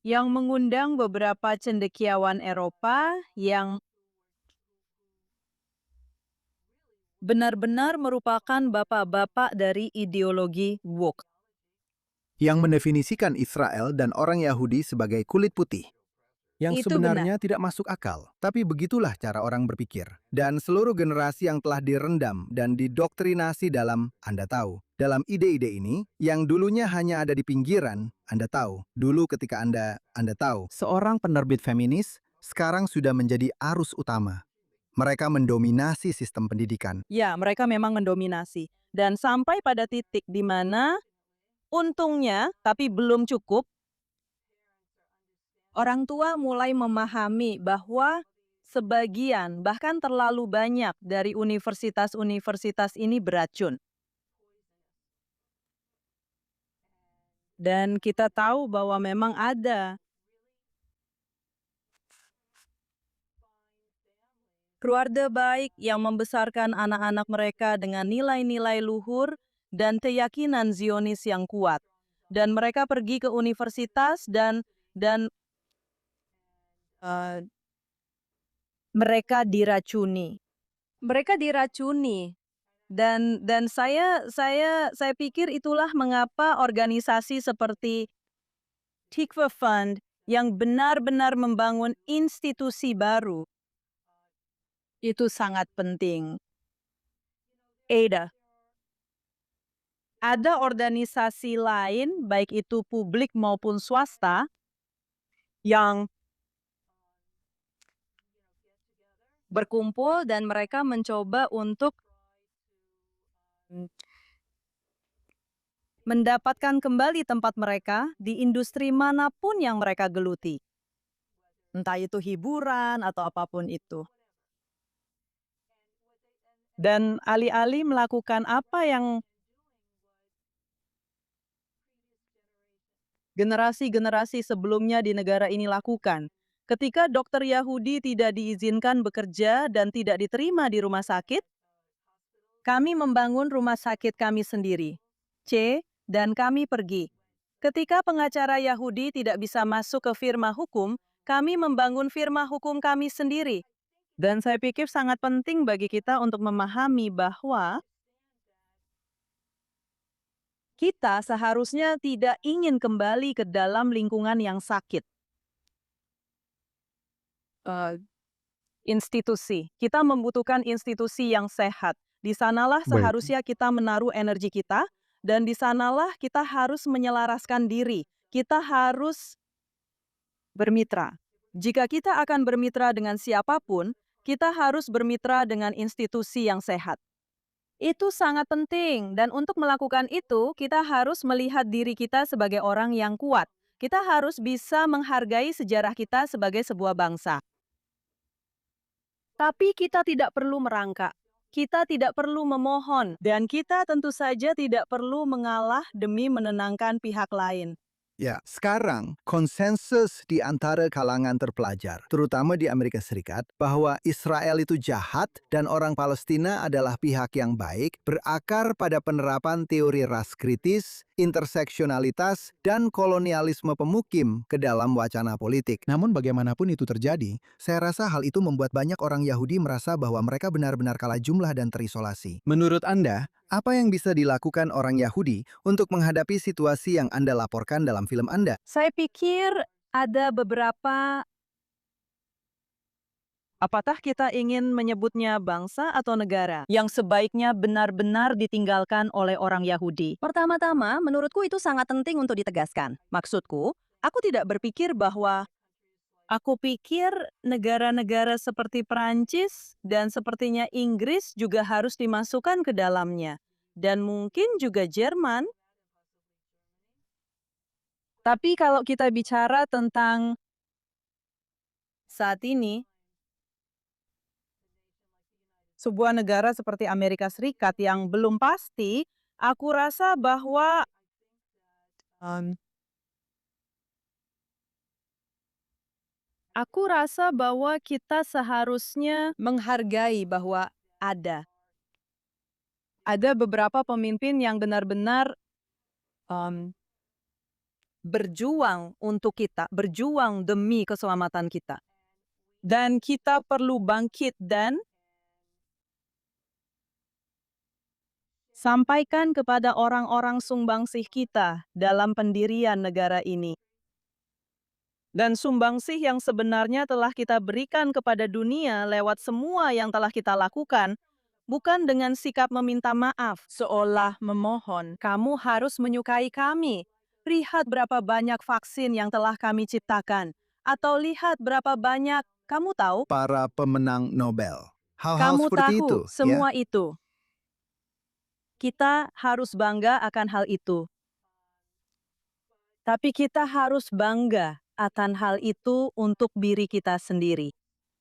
yang mengundang beberapa cendekiawan Eropa yang benar-benar merupakan bapak-bapak dari ideologi woke. Yang mendefinisikan Israel dan orang Yahudi sebagai kulit putih. Yang Itu sebenarnya tidak masuk akal, tapi begitulah cara orang berpikir. Dan seluruh generasi yang telah direndam dan didoktrinasi dalam, Anda tahu, dalam ide-ide ini, yang dulunya hanya ada di pinggiran, Anda tahu, dulu ketika Anda tahu, seorang penerbit feminis, sekarang sudah menjadi arus utama. Mereka mendominasi sistem pendidikan. Ya, mereka memang mendominasi. Dan sampai pada titik di mana untungnya, tapi belum cukup, orang tua mulai memahami bahwa sebagian, bahkan terlalu banyak dari universitas-universitas ini beracun. Dan kita tahu bahwa memang ada keluarga baik yang membesarkan anak-anak mereka dengan nilai-nilai luhur dan keyakinan Zionis yang kuat. Dan mereka pergi ke universitas dan mereka diracuni. Mereka diracuni. Dan saya pikir itulah mengapa organisasi seperti Tikva Fund yang benar-benar membangun institusi baru itu sangat penting. Ada organisasi lain, baik itu publik maupun swasta, yang berkumpul dan mereka mencoba untuk mendapatkan kembali tempat mereka di industri manapun yang mereka geluti. Entah itu hiburan atau apapun itu. Dan alih-alih melakukan apa yang generasi-generasi sebelumnya di negara ini lakukan. Ketika dokter Yahudi tidak diizinkan bekerja dan tidak diterima di rumah sakit, kami membangun rumah sakit kami sendiri. dan kami pergi. Ketika pengacara Yahudi tidak bisa masuk ke firma hukum, kami membangun firma hukum kami sendiri. Dan saya pikir sangat penting bagi kita untuk memahami bahwa kita seharusnya tidak ingin kembali ke dalam lingkungan yang sakit. Institusi. Kita membutuhkan institusi yang sehat. Di sanalah seharusnya kita menaruh energi kita, dan di sanalah kita harus menyelaraskan diri. Kita harus bermitra. Jika kita akan bermitra dengan siapapun, kita harus bermitra dengan institusi yang sehat. Itu sangat penting, dan untuk melakukan itu, kita harus melihat diri kita sebagai orang yang kuat. Kita harus bisa menghargai sejarah kita sebagai sebuah bangsa. Tapi kita tidak perlu merangkak. Kita tidak perlu memohon, dan kita tentu saja tidak perlu mengalah demi menenangkan pihak lain. Ya, sekarang konsensus di antara kalangan terpelajar, terutama di Amerika Serikat, bahwa Israel itu jahat dan orang Palestina adalah pihak yang baik, berakar pada penerapan teori ras kritis, interseksionalitas, dan kolonialisme pemukim ke dalam wacana politik. Namun bagaimanapun itu terjadi, saya rasa hal itu membuat banyak orang Yahudi merasa bahwa mereka benar-benar kalah jumlah dan terisolasi. Menurut Anda, apa yang bisa dilakukan orang Yahudi untuk menghadapi situasi yang Anda laporkan dalam film Anda? Saya pikir ada beberapa. Apakah kita ingin menyebutnya bangsa atau negara yang sebaiknya benar-benar ditinggalkan oleh orang Yahudi? Pertama-tama, menurutku itu sangat penting untuk ditegaskan. Maksudku, aku tidak berpikir bahwa aku pikir negara-negara seperti Perancis dan sepertinya Inggris juga harus dimasukkan ke dalamnya. Dan mungkin juga Jerman. Tapi kalau kita bicara tentang saat ini, sebuah negara seperti Amerika Serikat yang belum pasti, aku rasa bahwa kita seharusnya menghargai bahwa ada beberapa pemimpin yang benar-benar berjuang untuk kita, berjuang demi keselamatan kita. Dan kita perlu bangkit dan sampaikan kepada orang-orang sumbangsih kita dalam pendirian negara ini. Dan sumbangsih yang sebenarnya telah kita berikan kepada dunia lewat semua yang telah kita lakukan, bukan dengan sikap meminta maaf, seolah memohon, kamu harus menyukai kami. Lihat berapa banyak vaksin yang telah kami ciptakan. Atau lihat berapa banyak, kamu tahu? Para pemenang Nobel. Hal-hal Kamu seperti tahu itu, semua itu. Kita harus bangga akan hal itu. Tapi kita harus bangga akan hal itu untuk diri kita sendiri.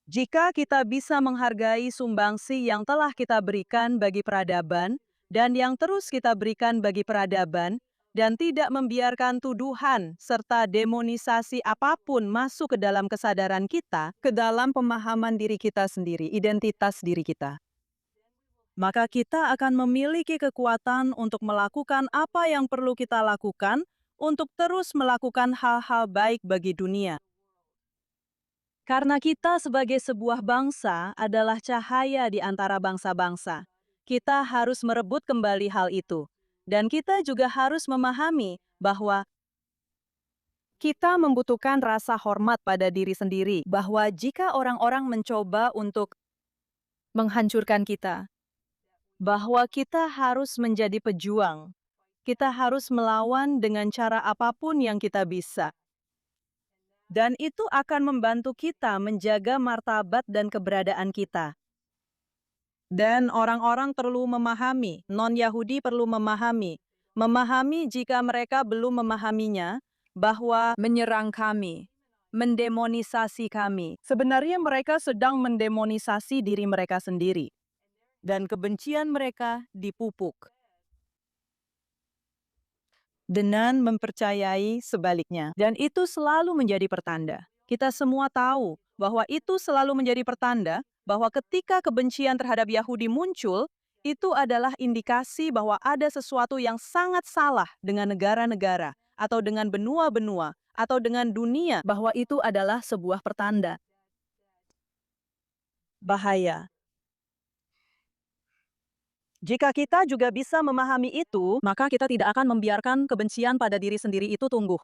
Jika kita bisa menghargai sumbangsi yang telah kita berikan bagi peradaban dan yang terus kita berikan bagi peradaban, dan tidak membiarkan tuduhan serta demonisasi apapun masuk ke dalam kesadaran kita, ke dalam pemahaman diri kita sendiri, identitas diri kita, maka kita akan memiliki kekuatan untuk melakukan apa yang perlu kita lakukan untuk terus melakukan hal-hal baik bagi dunia. Karena kita sebagai sebuah bangsa adalah cahaya di antara bangsa-bangsa. Kita harus merebut kembali hal itu. Dan kita juga harus memahami bahwa kita membutuhkan rasa hormat pada diri sendiri. Bahwa jika orang-orang mencoba untuk menghancurkan kita, bahwa kita harus menjadi pejuang. Kita harus melawan dengan cara apapun yang kita bisa. Dan itu akan membantu kita menjaga martabat dan keberadaan kita. Dan orang-orang perlu memahami, non-Yahudi perlu memahami jika mereka belum memahaminya, bahwa menyerang kami, mendemonisasi kami. Sebenarnya mereka sedang mendemonisasi diri mereka sendiri. Dan kebencian mereka dipupuk dengan mempercayai sebaliknya. Dan itu selalu menjadi pertanda. Kita semua tahu bahwa itu selalu menjadi pertanda bahwa ketika kebencian terhadap Yahudi muncul, itu adalah indikasi bahwa ada sesuatu yang sangat salah dengan negara-negara, atau dengan benua-benua, atau dengan dunia, bahwa itu adalah sebuah pertanda. Bahaya. Jika kita juga bisa memahami itu, maka kita tidak akan membiarkan kebencian pada diri sendiri itu tumbuh.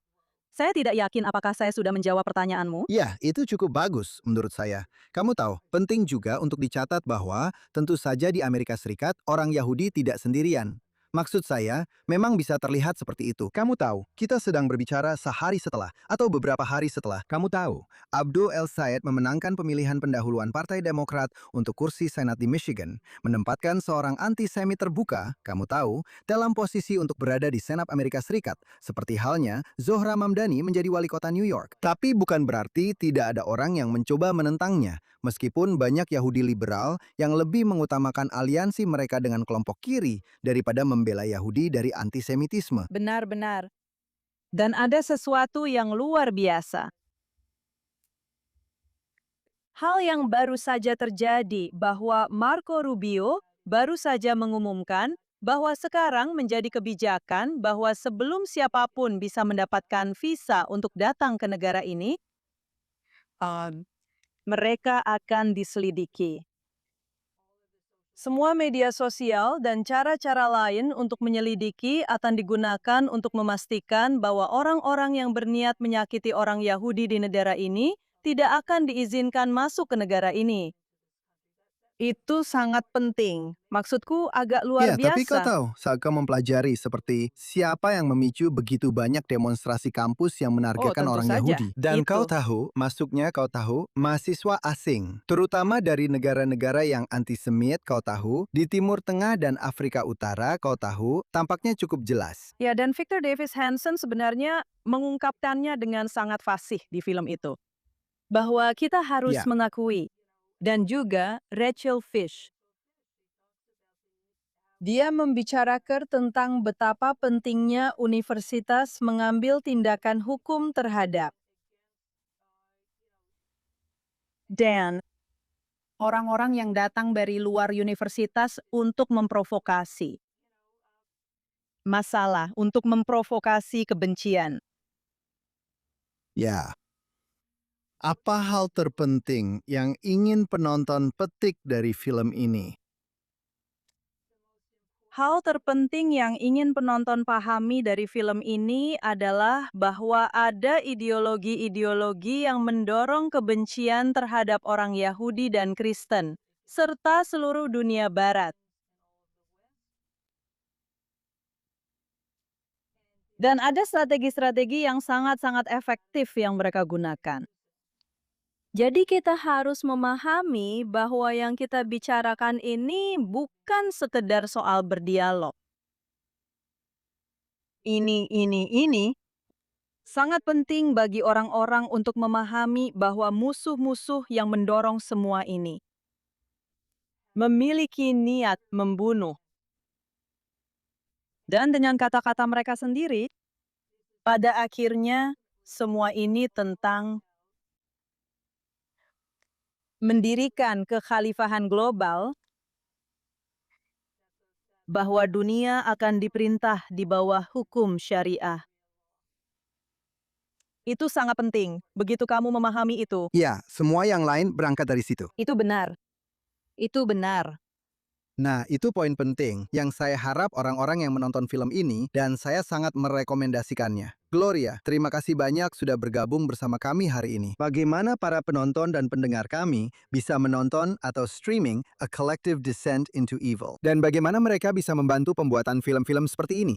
Saya tidak yakin apakah saya sudah menjawab pertanyaanmu. Ya, itu cukup bagus menurut saya. Kamu tahu, penting juga untuk dicatat bahwa tentu saja di Amerika Serikat orang Yahudi tidak sendirian. Maksud saya, memang bisa terlihat seperti itu. Kamu tahu, kita sedang berbicara sehari setelah atau beberapa hari setelah. Kamu tahu, Abdul El Sayed memenangkan pemilihan pendahuluan Partai Demokrat untuk kursi Senat di Michigan, menempatkan seorang antisemit terbuka, kamu tahu, dalam posisi untuk berada di Senat Amerika Serikat, seperti halnya Zohra Mamdani menjadi wali kota New York. Tapi bukan berarti tidak ada orang yang mencoba menentangnya, meskipun banyak Yahudi liberal yang lebih mengutamakan aliansi mereka dengan kelompok kiri daripada membela Yahudi dari antisemitisme. Benar-benar. Dan ada sesuatu yang luar biasa. Hal yang baru saja terjadi bahwa Marco Rubio baru saja mengumumkan bahwa sekarang menjadi kebijakan bahwa sebelum siapapun bisa mendapatkan visa untuk datang ke negara ini, mereka akan diselidiki. Semua media sosial dan cara-cara lain untuk menyelidiki akan digunakan untuk memastikan bahwa orang-orang yang berniat menyakiti orang Yahudi di negara ini tidak akan diizinkan masuk ke negara ini. Itu sangat penting. Maksudku agak luar Ya, tapi kau biasa. tahu, saat kau mempelajari seperti siapa yang memicu begitu banyak demonstrasi kampus yang Oh, menargetkan tentu orang saja. Yahudi. Dan kau Itu. tahu, kau tahu, mahasiswa asing, terutama dari negara-negara yang antisemit, kau tahu, di Timur Tengah dan Afrika Utara, kau tahu, tampaknya cukup jelas. Ya, dan Victor Davis Hanson sebenarnya mengungkapkannya dengan sangat fasih di film itu. Bahwa kita harus Ya, mengakui. Dan juga Rachel Fish. Dia membicarakan tentang betapa pentingnya universitas mengambil tindakan hukum terhadap dan orang-orang yang datang dari luar universitas untuk memprovokasi masalah, untuk memprovokasi kebencian. ya. Apa hal terpenting yang ingin penonton petik dari film ini? Hal terpenting yang ingin penonton pahami dari film ini adalah bahwa ada ideologi-ideologi yang mendorong kebencian terhadap orang Yahudi dan Kristen, serta seluruh dunia Barat. Dan ada strategi-strategi yang sangat-sangat efektif yang mereka gunakan. Jadi kita harus memahami bahwa yang kita bicarakan ini bukan sekedar soal berdialog. Ini sangat penting bagi orang-orang untuk memahami bahwa musuh-musuh yang mendorong semua ini memiliki niat membunuh. Dan dengan kata-kata mereka sendiri, pada akhirnya semua ini tentang mendirikan kekhalifahan global bahwa dunia akan diperintah di bawah hukum syariah. Itu sangat penting. Begitu kamu memahami itu. Ya, semua yang lain berangkat dari situ. Itu benar. Itu benar. Nah, itu poin penting yang saya harap orang-orang yang menonton film ini dan saya sangat merekomendasikannya. Gloria, terima kasih banyak sudah bergabung bersama kami hari ini. Bagaimana para penonton dan pendengar kami bisa menonton atau streaming A Collective Descent into Evil? Dan bagaimana mereka bisa membantu pembuatan film-film seperti ini?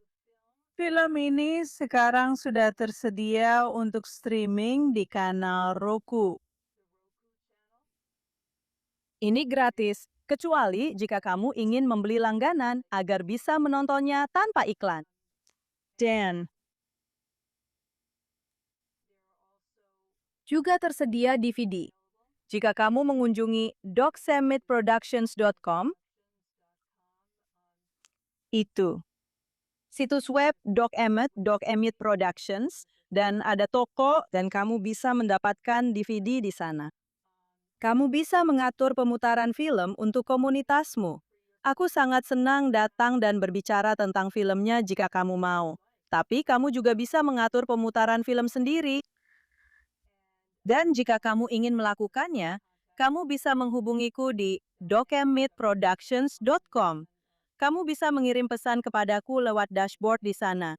Film ini sekarang sudah tersedia untuk streaming di kanal Roku. Ini gratis, kecuali jika kamu ingin membeli langganan agar bisa menontonnya tanpa iklan. Dan juga tersedia DVD. Jika kamu mengunjungi docsemitproductions.com, itu situs web Doc Emmett Productions, dan ada toko dan kamu bisa mendapatkan DVD di sana. Kamu bisa mengatur pemutaran film untuk komunitasmu, Aku sangat senang datang dan berbicara tentang filmnya jika kamu mau. Tapi kamu juga bisa mengatur pemutaran film sendiri. Dan jika kamu ingin melakukannya, kamu bisa menghubungiku di dokemmitproductions.com. Kamu bisa mengirim pesan kepadaku lewat dashboard di sana.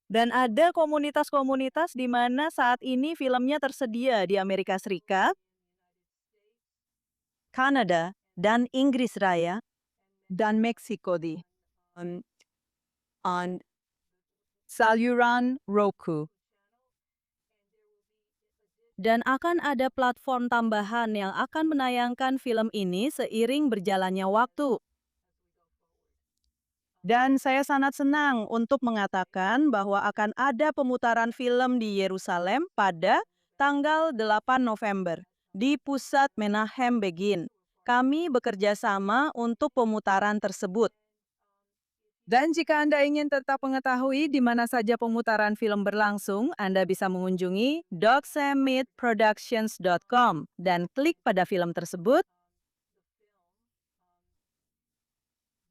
Dan ada komunitas-komunitas di mana saat ini filmnya tersedia di Amerika Serikat, Kanada, dan Inggris Raya, dan Meksiko on saluran Roku. Dan akan ada platform tambahan yang akan menayangkan film ini seiring berjalannya waktu. Dan saya sangat senang untuk mengatakan bahwa akan ada pemutaran film di Yerusalem pada tanggal 8 November di Pusat Menahem Begin. Kami bekerja sama untuk pemutaran tersebut. Dan jika Anda ingin tetap mengetahui di mana saja pemutaran film berlangsung, Anda bisa mengunjungi dokemmitproductions.com dan klik pada film tersebut.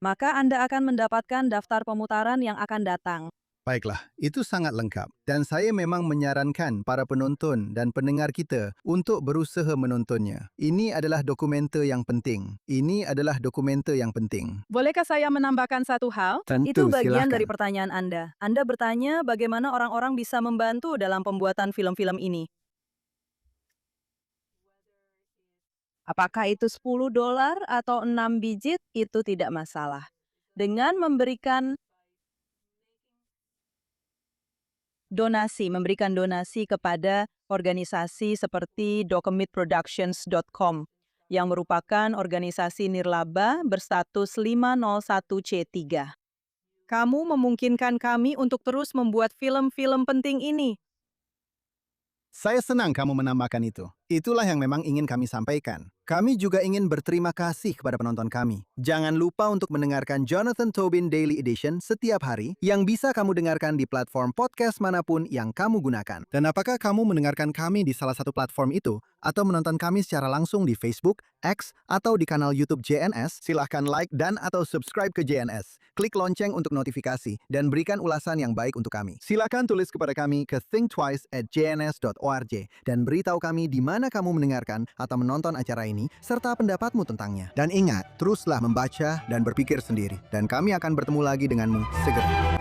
Maka Anda akan mendapatkan daftar pemutaran yang akan datang. Baiklah, itu sangat lengkap. Dan saya memang menyarankan para penonton dan pendengar kita untuk berusaha menontonnya. Ini adalah dokumente yang penting. Bolehkah saya menambahkan satu hal? Tentu, Itu bagian silakan. dari pertanyaan Anda. Anda bertanya bagaimana orang-orang bisa membantu dalam pembuatan film-film ini. Apakah itu $10 atau 6 digit, itu tidak masalah. Dengan memberikan donasi kepada organisasi seperti dokemmitproductions.com yang merupakan organisasi nirlaba berstatus 501(c)(3). Kamu memungkinkan kami untuk terus membuat film-film penting ini. Saya senang kamu menambahkan itu. Itulah yang memang ingin kami sampaikan. Kami juga ingin berterima kasih kepada penonton kami. Jangan lupa untuk mendengarkan Jonathan Tobin Daily Edition setiap hari yang bisa kamu dengarkan di platform podcast manapun yang kamu gunakan. Dan apakah kamu mendengarkan kami di salah satu platform itu atau menonton kami secara langsung di Facebook, X, atau di kanal YouTube JNS? Silahkan like dan atau subscribe ke JNS. Klik lonceng untuk notifikasi dan berikan ulasan yang baik untuk kami. Silakan tulis kepada kami ke thinktwice@jns.org dan beritahu kami di mana kamu mendengarkan atau menonton acara ini serta pendapatmu tentangnya. Dan ingat, teruslah membaca dan berpikir sendiri. Dan kami akan bertemu lagi denganmu segera.